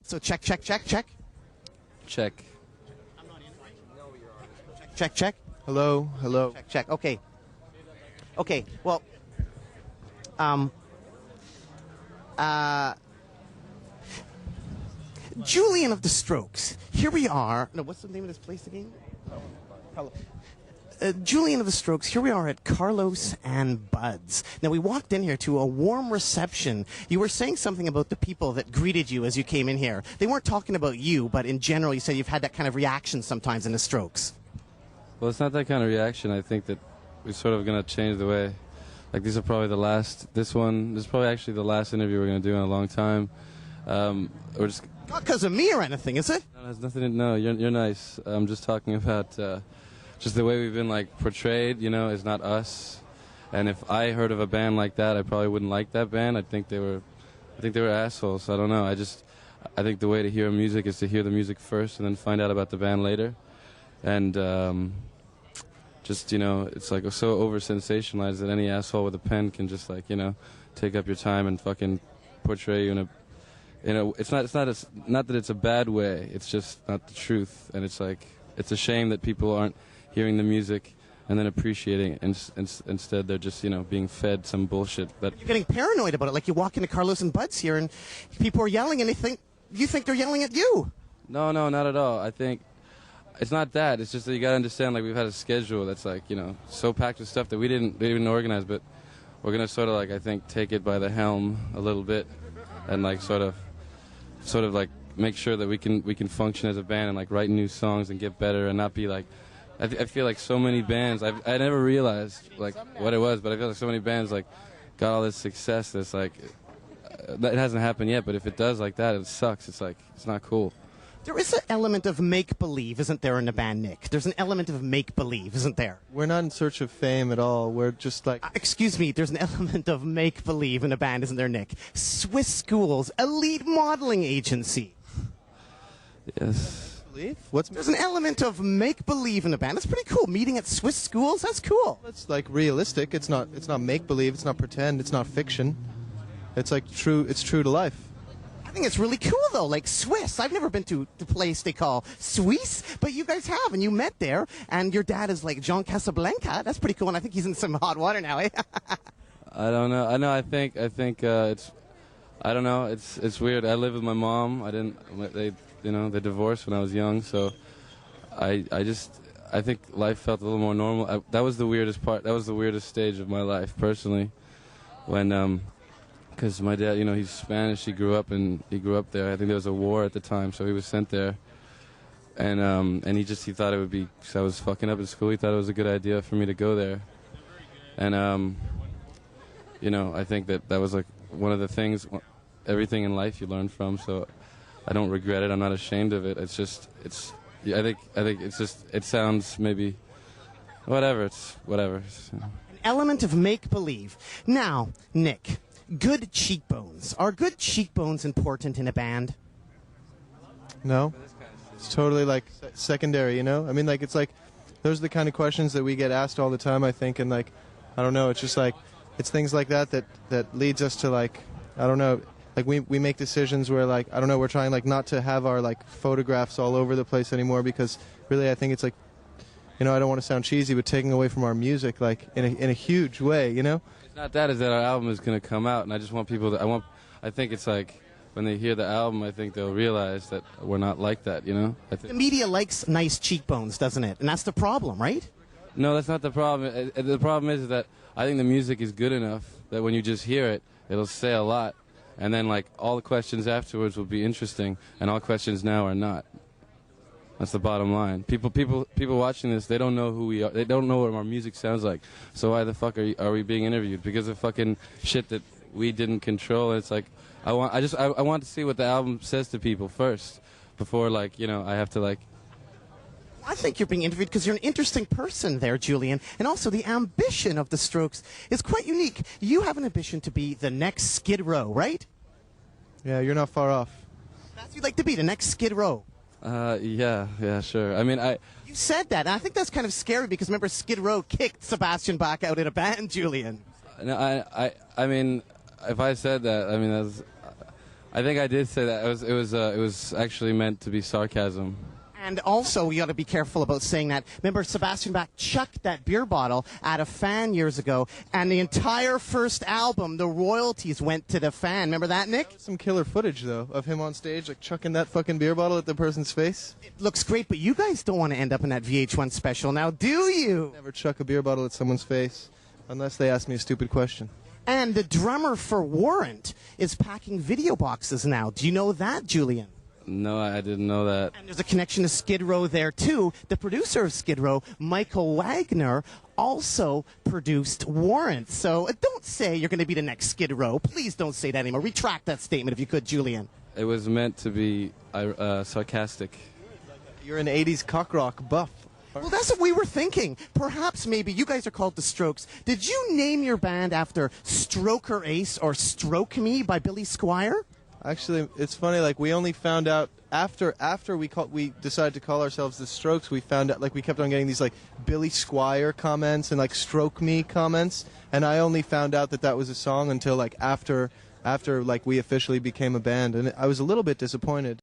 So check, check, check, check. Check. Check, check. Hello, hello. Check, check. Okay. Okay, well, Julian of the Strokes. Here we are. No, what's the name of this place again? Julian of the Strokes, here we are at Carlos and Bud's. Now, we walked in here to a warm reception. You were saying something about the people that greeted you as you came in here. They weren't talking about you, but in general, you said you've had that kind of reaction sometimes in the Strokes. Well, it's not that kind of reaction. I think that we're sort of going to change the way. Like, these are probably the last. This is probably actually the last interview we're going to do in a long time. We're just. Not because of me or anything, is it? No, it has nothing to. No, you're nice. I'm just talking about. Just the way we've been like portrayed, you know, is not us. And if I heard of a band like that, I probably wouldn't like that band. I think they were assholes. I don't know. I think the way to hear music is to hear the music first and then find out about the band later. And just, you know, it's like so over sensationalized that any asshole with a pen can just like, you know, take up your time and fucking portray you in a. It's not that it's a bad way. It's just not the truth. And it's like it's a shame that people aren't hearing the music and then appreciating it. Instead, they're just, you know, being fed some bullshit. But You're getting paranoid about it. Like you walk into Carlos and Bud's here and people are yelling and you think they're yelling at you. No, not at all. I think it's not that. It's just that you got to understand, like, we've had a schedule that's, like, you know, so packed with stuff that we didn't even organize. But we're going to sort of, like, I think, take it by the helm a little bit and, like, sort of like, make sure that we can function as a band and, like, write new songs and get better and not be, like, I feel like so many bands, I never realized, like, what it was, but I feel like so many bands, like, got all this success that's, like, that hasn't happened yet, but if it does like that, it sucks. It's, like, it's not cool. There is an element of make-believe, isn't there, in the band, Nick? There's an element of make-believe, isn't there? We're not in search of fame at all. We're just like... Excuse me, there's an element of make-believe in a band, isn't there, Nick? Swiss Schools, elite modeling agency. Yes. There's an element of make-believe in a band. That's pretty cool. Meeting at Swiss Schools, that's cool. It's like realistic. It's not make-believe. It's not pretend. It's not fiction. It's like true. It's true to life. I think it's really cool, though, like Swiss. I've never been to the place they call Suisse, but you guys have, and you met there, and your dad is like John Casablanca. That's pretty cool, and I think he's in some hot water now, eh? I don't know. I know. I think it's. I don't know. It's weird. I live with my mom. They divorced when I was young, so I think life felt a little more normal. That was the weirdest part. That was the weirdest stage of my life, personally, when because my dad, you know, he's Spanish. He grew up there. I think there was a war at the time, so he was sent there, and he thought it would be. Cause I was fucking up in school. He thought it was a good idea for me to go there, and you know, I think that was like one of the things, everything in life you learn from. So I don't regret it. I'm not ashamed of it. I think it's just, it sounds maybe, whatever. It's whatever. An element of make-believe. Now, Nick, good cheekbones. Are good cheekbones important in a band? No. It's totally like secondary, you know? I mean, like, it's like, those are the kind of questions that we get asked all the time, I think, and like, I don't know, it's just like, it's things like that leads us to, like, I don't know, like we make decisions where, like, I don't know, we're trying, like, not to have our, like, photographs all over the place anymore, because really I think it's like, you know, I don't want to sound cheesy, but taking away from our music, like, in a huge way, you know? It's not that, is that our album is going to come out, and I just want people to, I think it's like, when they hear the album, I think they'll realize that we're not like that, you know? The media likes nice cheekbones, doesn't it? And that's the problem, right? No, that's not the problem. The problem is that I think the music is good enough that when you just hear it, it'll say a lot. And then, like, all the questions afterwards will be interesting, and all questions now are not. That's the bottom line. People watching this, they don't know who we are. They don't know what our music sounds like. So why the fuck are we being interviewed? Because of fucking shit that we didn't control. And it's like, I want to see what the album says to people first, before, like, you know, I have to, like. I think you're being interviewed because you're an interesting person there, Julian. And also, the ambition of the Strokes is quite unique. You have an ambition to be the next Skid Row, right? Yeah, you're not far off. That's what you'd like to be, the next Skid Row. Yeah, sure. I mean, You said that, and I think that's kind of scary because remember, Skid Row kicked Sebastian Bach out in a band, Julian. No, I mean, if I said that, I mean, I think I did say that. It was actually meant to be sarcasm. And also, you got to be careful about saying that. Remember, Sebastian Bach chucked that beer bottle at a fan years ago, and the entire first album, the royalties went to the fan. Remember that, Nick? Some killer footage, though, of him on stage, like chucking that fucking beer bottle at the person's face. It looks great, but you guys don't want to end up in that VH1 special now, do you? Never chuck a beer bottle at someone's face, unless they ask me a stupid question. And the drummer for Warrant is packing video boxes now. Do you know that, Julian? No, I didn't know that. And there's a connection to Skid Row there, too. The producer of Skid Row, Michael Wagner, also produced Warrant. So don't say you're going to be the next Skid Row. Please don't say that anymore. Retract that statement if you could, Julian. It was meant to be sarcastic. You're an 80s cock rock buff. Well, that's what we were thinking. Perhaps maybe you guys are called the Strokes. Did you name your band after Stroker Ace or Stroke Me by Billy Squier? Actually, it's funny. Like we only found out after we decided to call ourselves the Strokes. We found out, like, we kept on getting these like Billy Squier comments and like Stroke Me comments, and I only found out that was a song until like after like we officially became a band, and I was a little bit disappointed.